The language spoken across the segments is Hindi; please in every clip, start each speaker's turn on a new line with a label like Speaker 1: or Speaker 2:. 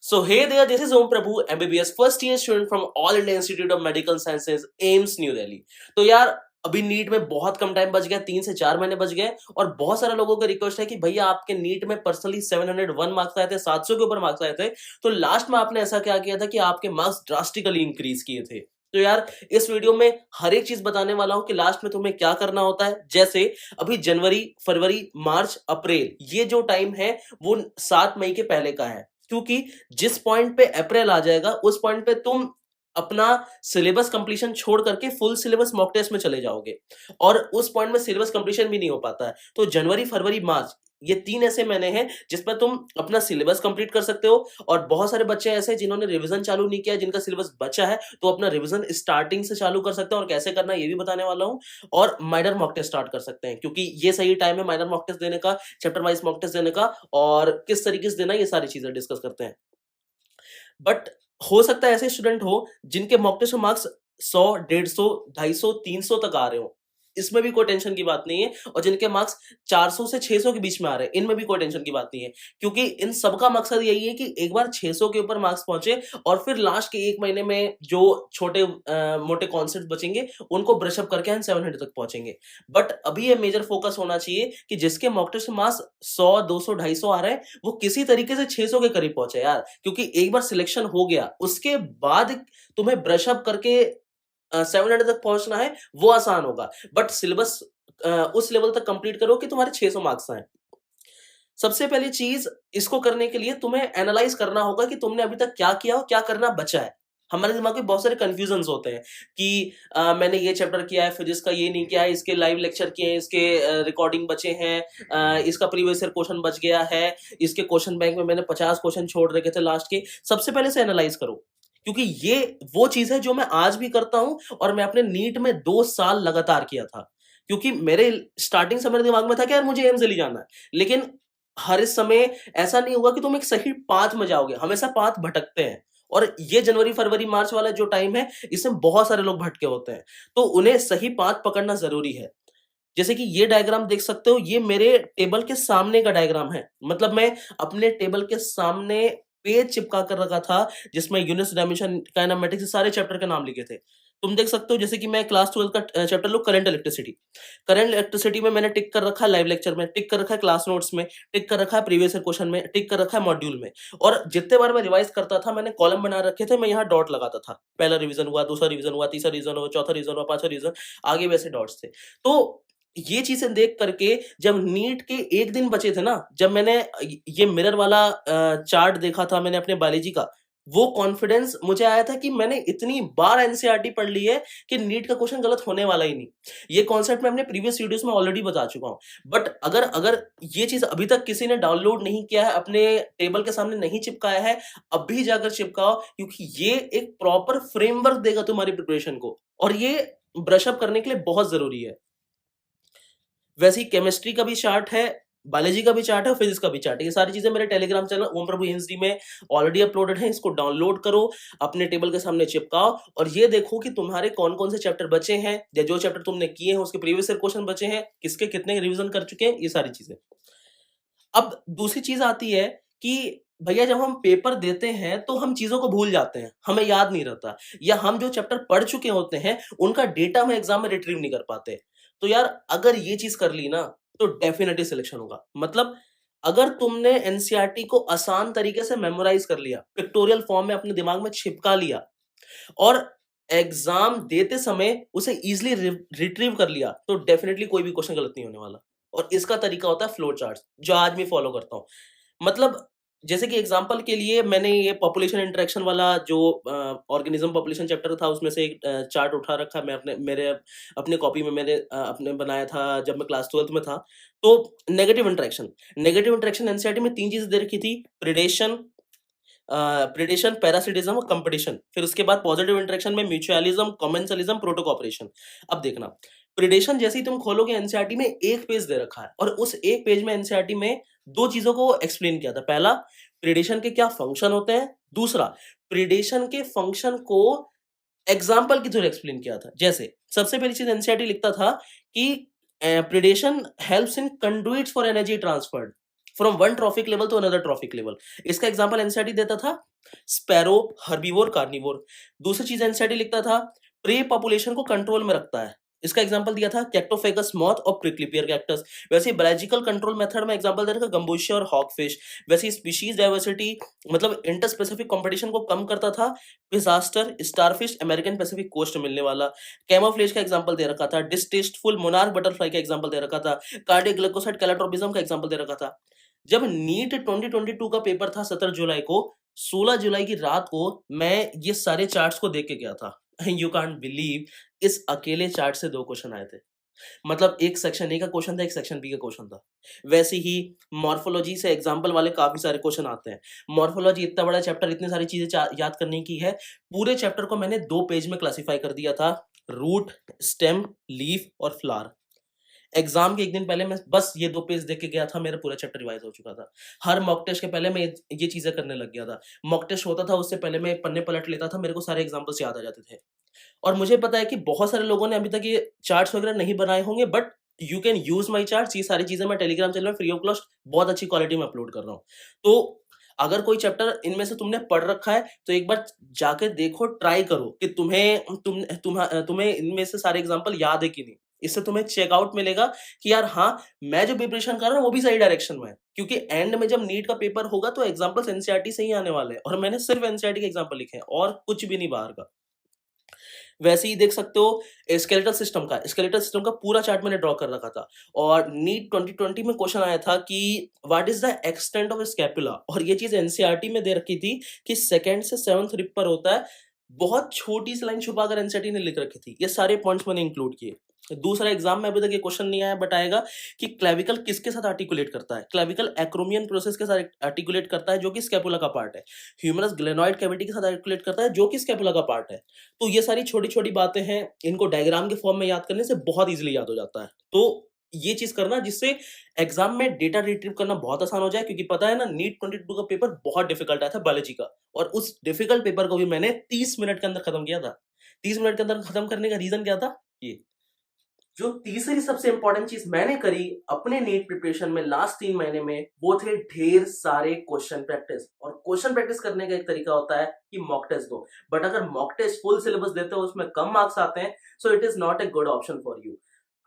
Speaker 1: So hey there, this is Om Prabhu, MBBS first year student from All India Institute of Medical Sciences, AIIMS new Delhi. तो यार अभी नीट में बहुत कम टाइम बच गया, 3 से 4 महीने बच गए और बहुत सारे लोगों का रिक्वेस्ट है कि भैया आपके नीट में पर्सनली 701 मार्क्स आए थे, 700 के ऊपर मार्क्स आए थे, तो लास्ट में आपने ऐसा क्या किया था कि आपके मार्क्स ड्रास्टिकली इंक्रीज किए थे। तो यार इस वीडियो में हर एक चीज बताने वाला हूं कि लास्ट में तुम्हें क्या करना होता है। जैसे अभी जनवरी, फरवरी, मार्च, अप्रैल, ये जो टाइम है वो 7 मई के पहले का है, क्योंकि जिस पॉइंट पे अप्रैल आ जाएगा उस पॉइंट पे तुम अपना सिलेबस कंप्लीशन छोड़ करके फुल सिलेबस मॉक टेस्ट में चले जाओगे और उस पॉइंट में सिलेबस कंप्लीशन भी नहीं हो पाता है। तो जनवरी, फरवरी, मार्च, ये 3 ऐसे महीने हैं जिसमें तुम अपना सिलेबस कंप्लीट कर सकते हो। और बहुत सारे बच्चे ऐसे हैं जिन्होंने रिवीजन चालू नहीं किया, जिनका सिलेबस बचा है, तो अपना रिवीजन स्टार्टिंग से चालू कर सकते हैं और कैसे करना है ये भी बताने वाला हूं। और माइनर मॉक टेस्ट स्टार्ट कर सकते हैं, क्योंकि ये सही टाइम है माइनर मॉक टेस्ट देने का, चैप्टर वाइज मॉक टेस्ट देने का, और किस तरीके से देना है ये सारी चीजें डिस्कस करते हैं। बट हो सकता है ऐसे स्टूडेंट हो जिनके मॉक टेस्ट मार्क्स 100, 150, 250, 300 तक आ रहे हो, इसमें भी कोई टेंशन की बात नहीं है। और जिनके मार्क्स 400 से 600 के बीच में आ रहे हैं, इनमें भी कोई टेंशन की बात नहीं है, क्योंकि इन सबका मकसद यही है कि एक बार 600 के ऊपर मार्क्स पहुंचे और फिर लास्ट के 1 महीने में जो छोटे मोटे कॉन्सेप्ट बचेंगे उनको ब्रश अप करके हम 700 तक पहुंचेंगे। बट अभी ये मेजर फोकस होना चाहिए कि जिसके मॉक टेस्ट मार्क्स 100, 200, 250 आ रहे हैं वो किसी तरीके से 600 के करीब पहुंचे यार, क्योंकि एक बार सिलेक्शन हो गया उसके बाद तुम्हें ब्रश अप करके 700 तक पहुंचना है, वो आसान होगा। बट सिलेबस उस लेवल तक कंप्लीट करो कि तुम्हारे 600 मार्क्स आए। सबसे पहली चीज, इसको करने के लिए तुम्हें एनालाइज करना होगा कि तुमने अभी तक क्या किया और क्या करना बचा है। हमारे दिमाग में बहुत सारे कंफ्यूजन्स होते हैं कि मैंने ये चैप्टर किया है, फिजिक्स का ये नहीं किया है, इसके लाइव लेक्चर किए हैं, इसके रिकॉर्डिंग बचे हैं, इसका प्रीवियस ईयर क्वेश्चन बच गया है, इसके क्वेश्चन बैंक में मैंने 50 क्वेश्चन छोड़ रखे थे लास्ट के। सबसे पहले से एनालाइज करो, क्योंकि ये वो चीज है जो मैं आज भी करता हूं और मैं अपने नीट में 2 साल लगातार किया था। क्योंकि मेरे स्टार्टिंग से मेरे दिमाग में था कि यार मुझे एम्स दिल्ली जाना है, लेकिन हर समय ऐसा नहीं होगा कि तुम एक सही पाथ में जाओगे, हमेशा पाथ भटकते हैं। और ये जनवरी, फरवरी, मार्च वाला जो टाइम है, इसमें बहुत सारे लोग भटके होते हैं, तो उन्हें सही पाथ पकड़ना जरूरी है। जैसे कि ये डायग्राम देख सकते हो, ये मेरे टेबल के सामने का डायग्राम है। मतलब मैं अपने टेबल के सामने पेज चिपका कर रखा था जिसमें यूनिट्स, डायमेंशन, काइनेमेटिक्स, सारे चैप्टर के नाम लिखे थे। तुम देख सकते हो जैसे कि मैं क्लास 12 का चैप्टर लो, करंट इलेक्ट्रिसिटी। करंट इलेक्ट्रिसिटी में मैंने टिक कर रखा है लाइव लेक्चर में, टिक कर रखा है क्लास नोट्स में, टिक कर रखा है प्रीवियस ईयर क्वेश्चन में, टिक कर रखा है मॉड्यूल में। और जितने बार मैं रिवाइज करता था मैंने कॉलम बना रखे थे, मैं यहाँ डॉट लगाता था। पहला रिवीजन हुआ, दूसरा रिवीजन हुआ, तीसरा रिवीजन हुआ, चौथा रिवीजन हुआ, पांचवा रिवीजन, आगे वैसे डॉट्स थे। तो ये चीजें देख करके जब नीट के 1 दिन बचे थे ना, जब मैंने ये मिरर वाला चार्ट देखा था मैंने अपने बायोलॉजी का, वो कॉन्फिडेंस मुझे आया था कि मैंने इतनी बार एनसीईआरटी पढ़ ली है कि नीट का क्वेश्चन गलत होने वाला ही नहीं। ये कॉन्सेप्ट मैं अपने प्रीवियस वीडियोस में ऑलरेडी बता चुका हूं। बट अगर अगर ये चीज अभी तक किसी ने डाउनलोड नहीं किया है, अपने टेबल के सामने नहीं चिपकाया है, अभी जाकर चिपकाओ, क्योंकि ये एक प्रॉपर फ्रेमवर्क देगा तुम्हारी प्रिपरेशन को और ये ब्रशअप करने के लिए बहुत जरूरी है। वैसे ही केमिस्ट्री का भी चार्ट है, बायोलॉजी का भी चार्ट है और फिजिक्स का भी चार्ट है। ये सारी चीजें मेरे टेलीग्राम चैनल ओम प्रभु एमएसडी में ऑलरेडी अपलोडेड है। इसको डाउनलोड करो, अपने टेबल के सामने चिपकाओ और ये देखो कि तुम्हारे कौन कौन से चैप्टर बचे हैं, या जो चैप्टर तुमने किए हैं उसके प्रीवियस ईयर क्वेश्चन बचे हैं, किसके कितने रिवीजन कर चुके हैं, ये सारी चीजें। अब दूसरी चीज आती है कि भैया जब हम पेपर देते हैं तो हम चीजों को भूल जाते हैं, हमें याद नहीं रहता, या हम जो चैप्टर पढ़ चुके होते हैं उनका डेटा हम एग्जाम में रिट्रीव नहीं कर पाते। तो यार अगर ये चीज कर ली ना तो डेफिनेटली सिलेक्शन होगा। मतलब अगर तुमने एनसीईआरटी को आसान तरीके से मेमोराइज कर लिया, पिक्टोरियल फॉर्म में अपने दिमाग में चिपका लिया और एग्जाम देते समय उसे इजीली रिट्रीव कर लिया, तो डेफिनेटली कोई भी क्वेश्चन गलत नहीं होने वाला। और इसका तरीका होता है फ्लो चार्ट, जो आज मैं फॉलो करता हूँ। मतलब जैसे कि एग्जांपल के लिए मैंने ये पॉपुलेशन इंटरेक्शन वाला जो ऑर्गेनिज्म पॉपुलेशन चैप्टर था उसमें से एक चार्ट उठा रखा, मैं अपने कॉपी में मैंने अपने बनाया था जब मैं क्लास 12th में था। तो नेगेटिव इंटरेक्शन एनसीईआरटी में 3 चीजें दे रखी थी, प्रिडेशन, पैरासिटिज्म और कंपटीशन। फिर उसके बाद पॉजिटिव इंटरेक्शन में म्यूचुअलिज्म, कमेंसलिज्म, प्रोटोकॉपरेशन। अब देखना, प्रिडेशन जैसे ही तुम खोलोगे एनसीईआरटी में एक पेज दे रखा है और उस एक पेज में एनसीईआरटी में 2 चीजों को एक्सप्लेन किया था। पहला, प्रिडेशन के क्या फंक्शन होते हैं, दूसरा प्रिडेशन के फंक्शन को एग्जाम्पल के थ्रू एक्सप्लेन किया था। जैसे सबसे पहली चीज एनसीईआरटी लिखता था कि predation helps in conduits for energy transferred from one trophic level to another trophic level. इसका एग्जांपल एनसीईआरटी देता था स्पैरो, हर्बीवोर, कार्निवोर। दूसरी चीज़ एनसीईआरटी लिखता था, प्रे पॉपुलेशन को कंट्रोल में रखता है। इसका एग्जांपल दिया था कैक्टोफेगस मॉथ और प्रिकली पेयर कैक्टस। वैसे ही बायोलॉजिकल कंट्रोल मेथड में एग्जांपल दे रखा गंबूशिया और हॉगफिश। वैसे ही स्पीशीज डाइवर्सिटी मतलब इंटर स्पेसिफिक कंपटीशन को कम करता था disaster, starfish, American Pacific coast में मिलने वाला। कैमोफ्लेज का एग्जांपल दे रखा था, डिसटेस्टफुल मोनार्क बटरफ्लाई का एग्जांपल दे रखा था, कार्डियक ग्लाइकोसाइड कैलाट्रोपिज्म का एग्जांपल दे रखा था। जब नीट 2022 का पेपर था 17 जुलाई को, 16 जुलाई की रात को मैं ये सारे चार्ट्स को देख के गया था। यू कांट बिलीव, इस अकेले चार्ट से 2 क्वेश्चन आए थे। मतलब एक सेक्शन ए का क्वेश्चन था, एक सेक्शन बी का क्वेश्चन था। वैसे ही मॉर्फोलॉजी से एग्जाम्पल वाले काफ़ी सारे क्वेश्चन आते हैं। मॉर्फोलॉजी इतना बड़ा चैप्टर, इतनी सारी चीज़ें याद करने की है। पूरे चैप्टर को मैंने 2 पेज में क्लासिफाई कर दिया था, रूट, स्टेम, लीफ और फ्लावर। एग्जाम के 1 दिन पहले मैं बस ये 2 पेज देख के गया था, मेरा पूरा चैप्टर रिवाइज हो चुका था। हर मॉक टेस्ट के पहले मैं ये चीज़ें करने लग गया था। मॉक टेस्ट होता था उससे पहले मैं पन्ने पलट लेता था, मेरे को सारे एग्जाम्पल्स याद आ जाते थे। और मुझे पता है कि बहुत सारे लोगों ने अभी तक ये चार्ट्स वगैरह नहीं बनाए होंगे, but you can use my charts. ये सारी चीज़ें मैं टेलीग्राम चैनल में फ्री ऑफ कॉस्ट बहुत अच्छी क्वालिटी में अपलोड कर रहा हूँ। तो अगर कोई चैप्टर इनमें से तुमने पढ़ रखा है, तो एक बार जाके देखो, ट्राई करो कि तुम्हें इनमें से सारे एग्जाम्पल याद है कि नहीं। इससे तुम्हें चेकआउट मिलेगा कि यार हाँ, मैं जो प्रिपरेशन कर रहा हूँ वो भी सही डायरेक्शन में है। क्योंकि एंड में जब नीट का पेपर होगा तो एग्जाम्पल्स एनसीईआरटी से ही आने वाले हैं, और मैंने सिर्फ एनसीईआरटी के एग्जाम्पल लिखे हैं और कुछ भी नहीं बाहर का। वैसे ही देख सकते हो स्केलेटल सिस्टम का पूरा चार्ट मैंने ड्रॉ कर रखा था। और नीट 2020 में क्वेश्चन आया था कि what is the extent of scapula, और ये चीज एनसीईआरटी में दे रखी थी कि सेकंड से 7th रिप पर होता है। बहुत छोटी सी लाइन छुपाकर एनसीईआरटी ने लिख रखी थी। ये सारे पॉइंट्स मैंने इंक्लूड किए। दूसरा एग्जाम में अभी तक ये क्वेश्चन नहीं आया, बट आएगा कि क्लेविकल किसके साथ आर्टिकुलेट करता है। क्लेविकल एक्रोमियन प्रोसेस के साथ आर्टिकुलेट करता है, जो कि स्कैपुला का पार्ट है। ह्यूमरस ग्लेनोइड कैविटी के साथ आर्टिकुलेट करता है, जो कि स्कैपुला का पार्ट है। तो ये सारी छोटी-छोटी बातें हैं, इनको डायग्राम के फॉर्म में याद करने से बहुत ईज़िली याद हो जाता है। तो ये चीज़ करना, जिससे एग्ज़ाम में डेटा रिट्रीव करना बहुत आसान हो जाए, क्योंकि पता है ना, नीट 22 का पेपर बहुत डिफिकल्ट आया था बायोलॉजी का, और उस डिफिकल्ट पेपर को भी मैंने 30 मिनट के अंदर खत्म किया था। 30 मिनट के अंदर खत्म करने का रीज़न क्या था? ये जो तीसरी सबसे इंपॉर्टेंट चीज मैंने करी अपने नीट प्रिपरेशन में लास्ट 3 महीने में, वो थे ढेर सारे क्वेश्चन प्रैक्टिस। और क्वेश्चन प्रैक्टिस करने का एक तरीका होता है कि मॉक टेस्ट दो। बट अगर मॉक टेस्ट फुल सिलेबस देते हो, उसमें कम मार्क्स आते हैं, सो it is not a good option for you.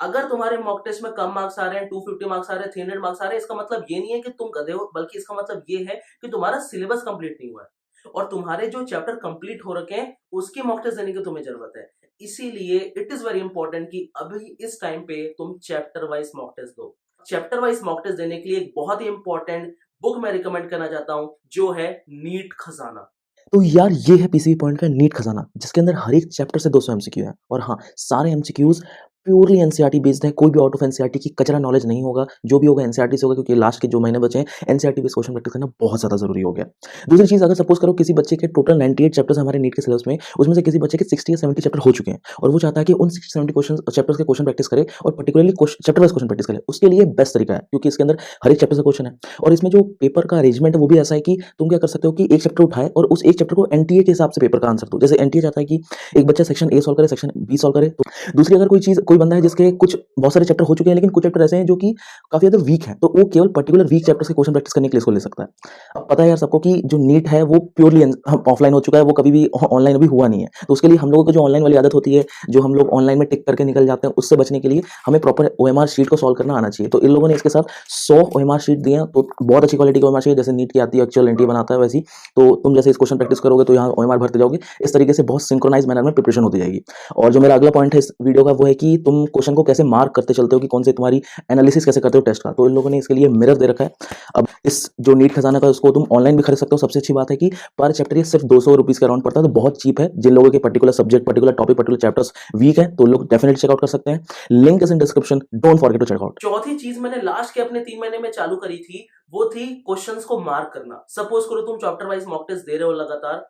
Speaker 1: अगर तुम्हारे मॉक टेस्ट में कम मार्क्स आ रहे हैं, 250 मार्क्स आ रहे हैं, 300 मार्क्स आ रहे हैं, इसका मतलब ये नहीं है कि तुम गधे हो, बल्कि इसका मतलब ये है कि तुम्हारा सिलेबस कंप्लीट नहीं हुआ है और तुम्हारे जो चैप्टर कंप्लीट हो रखे हैं उसकी मॉक टेस्ट देने की तुम्हें जरूरत है। इसीलिए इट इज वेरी इंपॉर्टेंट कि अभी इस टाइम पे तुम चैप्टर वाइज मॉक टेस्ट दो। चैप्टर वाइज मॉक टेस्ट देने के लिए एक बहुत ही इंपॉर्टेंट बुक मैं रिकमेंड करना चाहता हूं, जो है नीट खजाना।
Speaker 2: तो यार ये है पीसीबी पॉइंट का नीट खजाना, जिसके अंदर हर एक चैप्टर से 200 एमसीक्यू है। और हाँ, सारे एमसीक्यूज प्योरली एनसीईआरटी बेस्ड है, कोई भी आउट ऑफ एनसीईआरटी की कचरा नॉलेज नहीं होगा। जो भी होगा एनसीईआरटी से होगा, क्योंकि लास्ट के जो महीने बचे हैं एनसीईआरटी बेस्ड क्वेश्चन प्रैक्टिस करना बहुत ज़्यादा जरूरी हो गया। दूसरी चीज़, अगर सपोज करो किसी बच्चे के टोटल 98 चैप्टर्स हमारे नीट के सिलेबस में, उसमें से किसी बच्चे के 60 या 70 चैप्टर हो चुके हैं, और वो चाहता है कि उन 60-70 क्वेश्चन चैप्टर्स के क्वेश्चन प्रैक्टिस करे, और particularly chapter wise question practice करे। उसके लिए बेस्ट तरीका है, क्योंकि इसके अंदर हर एक चैप्टर से क्वेश्चन है। और इसमें जो पेपर का अरेंजमेंट है वो भी ऐसा है कि तुम क्या कर सकते हो कि एक चैप्टर उठाए और उस एक चैप्टर को एनटीए के हिसाब से पेपर का आंसर दो। जैसे एनटीए चाहता है कि एक बच्चा सेक्शन ए सॉल्व करे, सेक्शन बी सॉल्व करे। तो दूसरी, अगर कोई बंदा है जिसके कुछ बहुत सारे चैप्टर हो चुके हैं, लेकिन कुछ चैप्टर ऐसे हैं जो कि काफी ज्यादा वीक है, तो वो केवल पर्टिकुलर वीक चैप्टर से क्वेश्चन प्रैक्टिस करने के लिए इसको ले सकता है। अब पता है यार सबको कि जो नीट है वो प्योरली ऑफलाइन हो चुका है, वो कभी भी ऑनलाइन अभी हुआ नहीं है। तो उसके लिए हम लोगों को जो ऑनलाइन वाली आदत होती है, जो हम लोग ऑनलाइन में टिक करके निकल जाते हैं, उससे बचने के लिए हमें प्रॉपर ओएमआर शीट को सॉल्व करना आना चाहिए। तो इन लोगों ने इसके साथ 100 ओएमआर शीट दिए हैं, तो बहुत अच्छी क्वालिटी की ओएमआर शीट, जैसे नीट की आती है, एक्चुअल एनटी बनाता है वैसी। तो तुम जैसे इस क्वेश्चन प्रैक्टिस करोगे तो यहाँ ओएमआर भरते जाओगे, इस तरीके से बहुत सिंक्रोनाइज मैनर में प्रिपरेशन होती जाएगी। और जो मेरा अगला पॉइंट है इस वीडियो का, वो है कि तुम क्वेश्चन को कैसे मार्क करते चलते हो, कि कौन से तुम्हारी एनालिसिस कैसे करते हो टेस्ट का। तो इन लोगों ने इसके लिए मिरर दे रखा है। अब इस जो नीट खजाना का, उसको तुम ऑनलाइन भी खरीद सकते हो। सबसे अच्छी बात है कि पर चैप्टर ये सिर्फ 200 रुपीज के अराउंड पड़ता है, तो बहुत चीप है। जिन लोगों के particular subject, particular topic, particular chapters weak है, तो लोग डेफिनेटली चेकआउट कर सकते हैं। Link is in description, don't forget to check out.
Speaker 1: चौथी चीज मैंने लास्ट के अपने 3 महीने में चालू करी थी, वो थी क्वेश्चंस को मार्क करना। सपोज करो तुम चैप्टर वाइज मॉक टेस्ट दे रहे हो लगातार।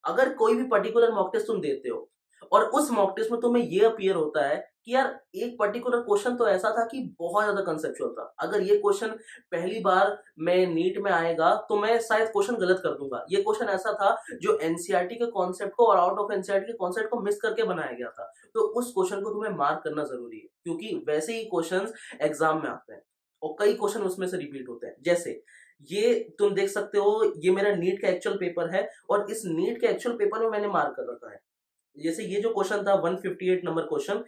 Speaker 1: अगर कोई भी पर्टिकुलर मॉक टेस्ट तुम देते हो और उस मॉक टेस्ट में तुम्हें ये अपीयर होता है कि यार एक पर्टिकुलर क्वेश्चन तो ऐसा था कि बहुत ज्यादा कंसेप्चुअल था, अगर ये क्वेश्चन पहली बार मैं नीट में आएगा तो मैं शायद क्वेश्चन गलत कर दूंगा, ये क्वेश्चन ऐसा था जो एनसीईआरटी के कॉन्सेप्ट को और आउट ऑफ एनसीईआरटी के कॉन्सेप्ट को मिस करके बनाया गया था, तो उस क्वेश्चन को तुम्हें मार्क करना जरूरी है, क्योंकि वैसे ही क्वेश्चन एग्जाम में आते हैं और कई क्वेश्चन उसमें से रिपीट होते हैं। जैसे ये तुम देख सकते हो, ये मेरा नीट का एक्चुअल पेपर है और इस नीट के एक्चुअल पेपर में मैंने मार्क कर रखा है। जैसे ये जो क्वेश्चन था 158 नंबर क्वेश्चन,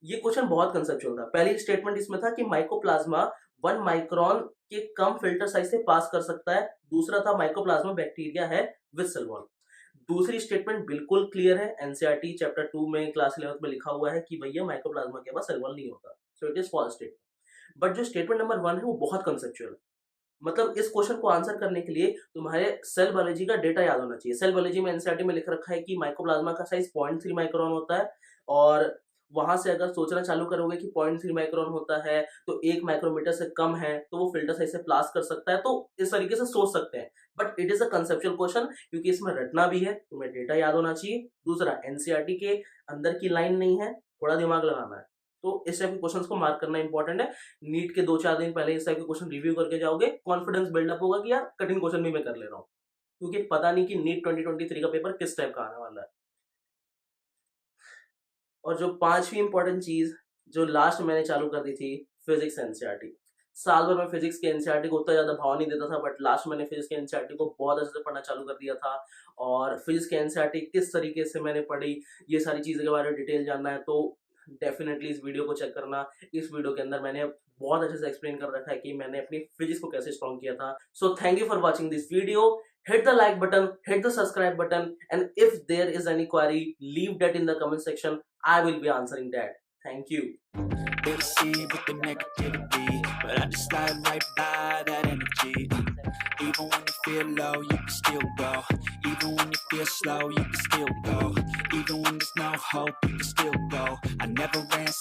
Speaker 1: ये क्वेश्चन बहुत कंसेप्चुअल था। पहली स्टेटमेंट इसमें था कि माइकोप्लाज्मा 1 माइक्रोन के कम फिल्टर साइज से पास कर सकता है। दूसरा था माइकोप्लाज्मा बैक्टीरिया है विद सेल वॉल। दूसरी स्टेटमेंट बिल्कुल क्लियर है, एनसीईआरटी चैप्टर 2 में क्लास 11th में लिखा हुआ है कि भैया माइकोप्लाज्मा के पास सेल वॉल नहीं होता। So it is false statement. But जो स्टेटमेंट नंबर 1 है वो बहुत कंसेप्चुअल है। मतलब इस क्वेश्चन को आंसर करने के लिए तुम्हारे सेल बायोलॉजी का डेटा याद होना चाहिए। सेल बायोलॉजी में एनसीईआरटी में लिख रखा है कि माइकोप्लाज्मा का साइज 0.3 माइक्रोन होता है और वहां से अगर सोचना चालू करोगे कि 0.3 माइक्रोन होता है तो 1 माइक्रोमीटर से कम है तो वो फिल्टर साइज से पास कर सकता है, तो इस तरीके से सोच सकते हैं। But it is a conceptual question क्योंकि इसमें रटना भी है, तुम्हें डेटा याद होना चाहिए। दूसरा, एनसीईआरटी के अंदर की लाइन नहीं है, थोड़ा दिमाग लगाना है। तो इस टाइप के क्वेश्चंस को मार्क करना इंपॉर्टेंट है। नीट के 2-4 दिन पहले इस टाइप के क्वेश्चन रिव्यू करके जाओगे, कॉन्फिडेंस बिल्डअप होगा कि यार कठिन क्वेश्चन भी मैं कर ले रहा हूँ, क्योंकि पता नहीं कि नीट 2023 का पेपर किस टाइप का आने वाला है। और जो पांचवी इंपॉर्टेंट चीज जो लास्ट में मैंने चालू कर दी थी, फिजिक्स एनसीईआरटी। साल भर में फिजिक्स के एनसीईआरटी को उतना ज्यादा भाव नहीं देता था, बट लास्ट में मैंने फिजिक्स के एनसीईआरटी को बहुत अच्छे से पढ़ना चालू कर दिया था। और फिजिक्स के एनसीईआरटी किस तरीके से मैंने पढ़ी, ये सारी चीज़ों के बारे में डिटेल जानना है तो डेफिनेटली इस वीडियो को चेक करना। इस वीडियो के अंदर मैंने बहुत अच्छे से एक्सप्लेन कर रखा है कि मैंने अपनी फिजिक्स को कैसे स्ट्रॉन्ग किया था। So thank you for watching this video. Hit the like button, hit the subscribe button, and if there is any query, leave that in the comment section. I will be answering that. Thank you.
Speaker 3: They see with the negativity, but I just slide right by that energy. Even when you feel low, you can still go. Even when you feel slow, you can still go. Even when there's no hope, you can still go. I never ran